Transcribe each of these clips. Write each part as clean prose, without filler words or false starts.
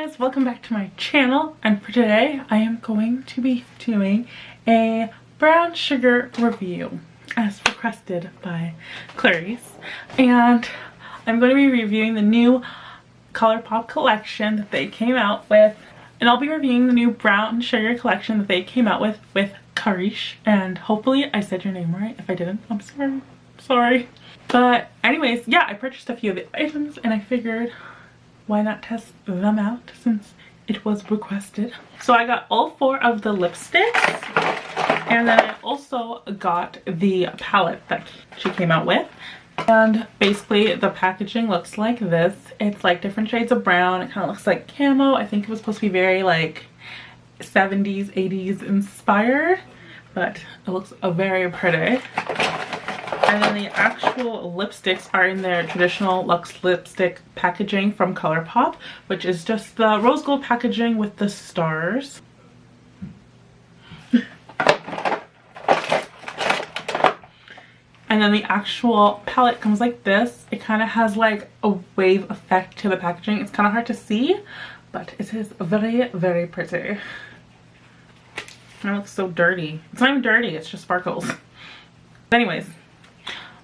guys, welcome back to my channel, and for today I am going to be doing a brown sugar review as requested by Clarice, and I'm going to be reviewing the new ColourPop collection that they came out with, and I'll be reviewing the new brown sugar collection that they came out with Clarice, and hopefully I said your name right. If I didn't, I'm sorry. But anyways, yeah, I purchased a few of the items and I figured why not test them out since it was requested. So I got all 4 of the lipsticks, and then I also got the palette that she came out with. And basically the packaging looks like this. It's like different shades of brown. It kind of looks like camo. I think it was supposed to be very like 70s, 80s inspired, but it looks very pretty. And then the actual lipsticks are in their traditional luxe lipstick packaging from ColourPop, which is just the rose gold packaging with the stars. And then the actual palette comes like this. It kind of has like a wave effect to the packaging. It's kind of hard to see, but it is very, very pretty. And it looks so dirty. It's not even dirty, it's just sparkles. Anyways,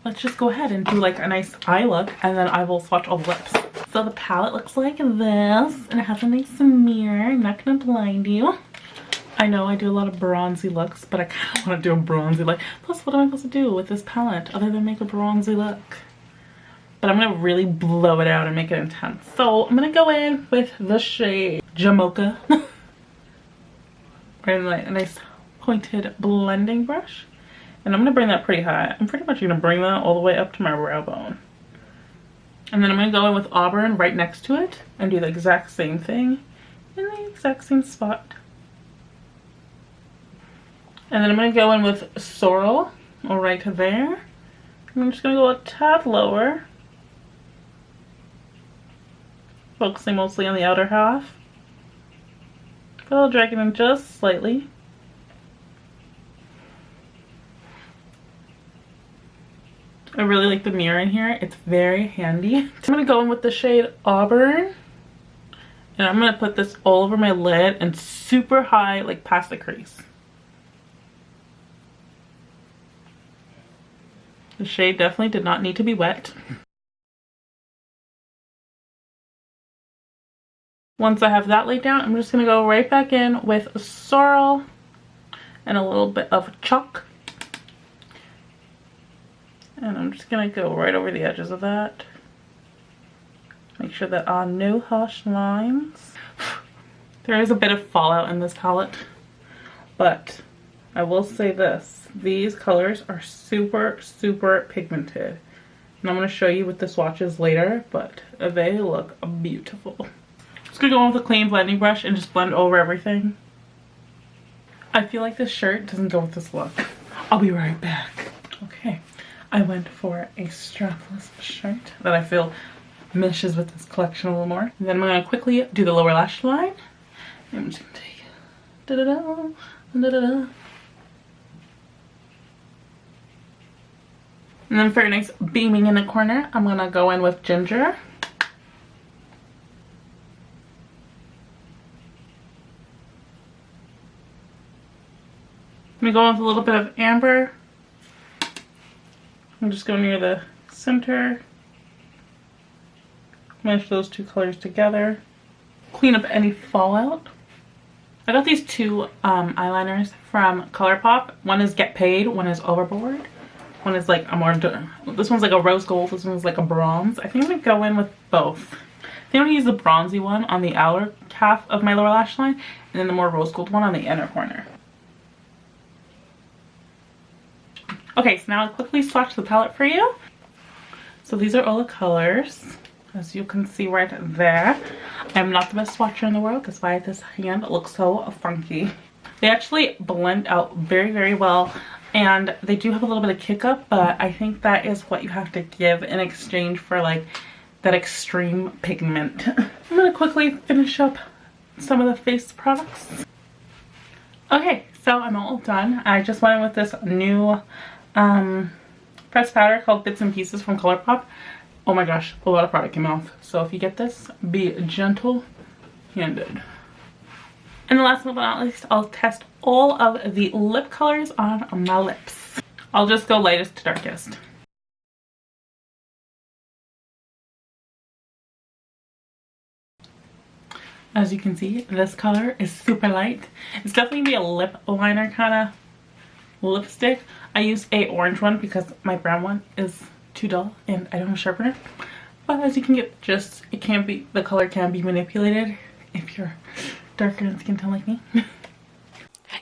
let's just go ahead and do like a nice eye look, and then I will swatch all the lips. So the palette looks like this, and it has a nice mirror. I'm not gonna blind you. I know I do a lot of bronzy looks, but I kind of want to do a bronzy look. Plus, what am I supposed to do with this palette other than make a bronzy look? But I'm gonna really blow it out and make it intense. So I'm gonna go in with the shade Jamocha. And like a nice pointed blending brush. And I'm going to bring that pretty high. I'm pretty much going to bring that all the way up to my brow bone. And then I'm going to go in with Auburn right next to it and do the exact same thing in the exact same spot. And then I'm going to go in with Sorrel right there. And I'm just going to go a tad lower, focusing mostly on the outer half. But I'll drag it in just slightly. I really like the mirror in here. It's very handy. I'm going to go in with the shade Auburn. And I'm going to put this all over my lid and super high, like past the crease. The shade definitely did not need to be wet. Once I have that laid down, I'm just going to go right back in with Sorrel and a little bit of chalk. And I'm just going to go right over the edges of that. Make sure that are no harsh lines. There is a bit of fallout in this palette, but I will say this. These colors are super, super pigmented. And I'm going to show you with the swatches later, but they look beautiful. Just going to go in with a clean blending brush and just blend over everything. I feel like this shirt doesn't go with this look. I'll be right back. Okay. I went for a strapless shirt that I feel meshes with this collection a little more. And then I'm going to quickly do the lower lash line. I'm just going to take da-da-da, da-da-da. And then for a nice beaming in the corner, I'm going to go in with Ginger. I'm going to go in with a little bit of Amber. I'm just going near the center, mash those 2 colors together, clean up any fallout. I got these 2 eyeliners from ColourPop. One is Get Paid, one is Overboard. One is like a more, this one's like a rose gold, this one's like a bronze. I think I'm going to go in with both. I think I'm going to use the bronzy one on the outer half of my lower lash line, and then the more rose gold one on the inner corner. Okay, so now I'll quickly swatch the palette for you. So these are all the colors, as you can see right there. I'm not the best swatcher in the world, that's why this hand looks so funky. They actually blend out very, very well, and they do have a little bit of kick up, but I think that is what you have to give in exchange for like that extreme pigment. I'm gonna quickly finish up some of the face products. Okay, so I'm all done. I just went in with this new pressed powder called Bits and Pieces from ColourPop. Oh my gosh, a lot of product came off. So if you get this, be gentle left-handed. And last but not least, I'll test all of the lip colors on my lips. I'll just go lightest to darkest. As you can see, this color is super light. It's definitely gonna be a lip liner kind of lipstick. I used a orange one because my brown one is too dull and I don't have a sharpener. But as you can get just, the color can be manipulated if you're darker in skin tone like me.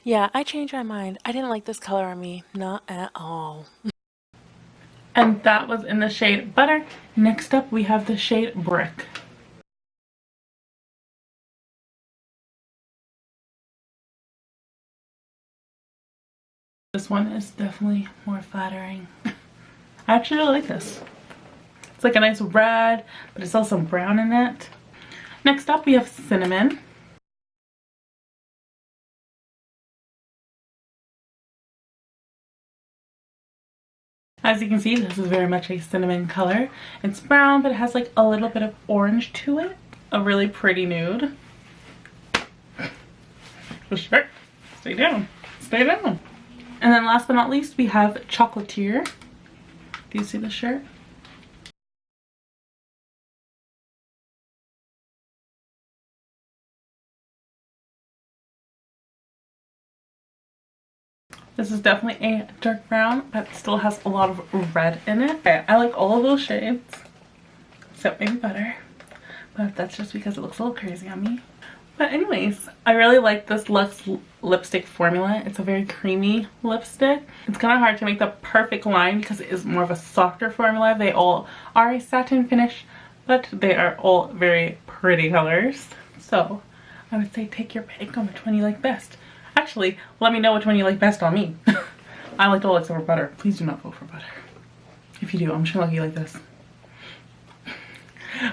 Yeah, I changed my mind. I didn't like this color on me, not at all. And that was in the shade Butter. Next up we have the shade Brick. This one is definitely more flattering. I actually really like this. It's like a nice red, but it's also brown in it. Next up we have Cinnamon. As you can see, this is very much a cinnamon color. It's brown, but it has like a little bit of orange to it. A really pretty nude. The shirt. Stay down. Stay down. And then last but not least, we have Chocolatier. Do you see the shirt? This is definitely a dark brown, but still has a lot of red in it. Okay, I like all of those shades, except maybe Butter, but that's just because it looks a little crazy on me. But anyways, I really like this Luxe lipstick formula. It's a very creamy lipstick. It's kind of hard to make the perfect line because it is more of a softer formula. They all are a satin finish, but they are all very pretty colors. So I would say take your pick on which one you like best. Actually, let me know which one you like best on me. I liked all except for Butter. Please do not vote for Butter. If you do, I'm just gonna look you like this.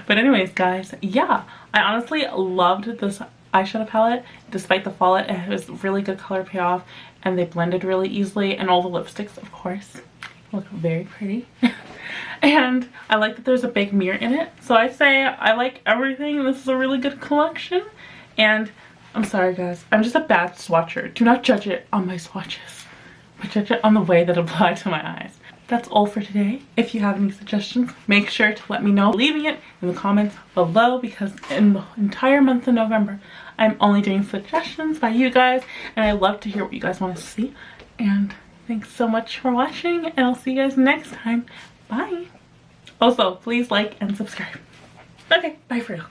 But anyways, guys, yeah, I honestly loved this eyeshadow palette. Despite the fallout, it was really good color payoff and they blended really easily, and all the lipsticks, of course, look very pretty. And I like that there's a big mirror in it. So I say I like everything. This is a really good collection. And I'm sorry guys, I'm just a bad swatcher. Do not judge it on my swatches, but judge it on the way that apply to my eyes. That's all for today. If you have any suggestions, make sure to let me know, leaving it in the comments below, because in the entire month of November, I'm only doing suggestions by you guys, and I love to hear what you guys want to see. And thanks so much for watching, and I'll see you guys next time. Bye. Also, please like and subscribe. Okay, bye for now.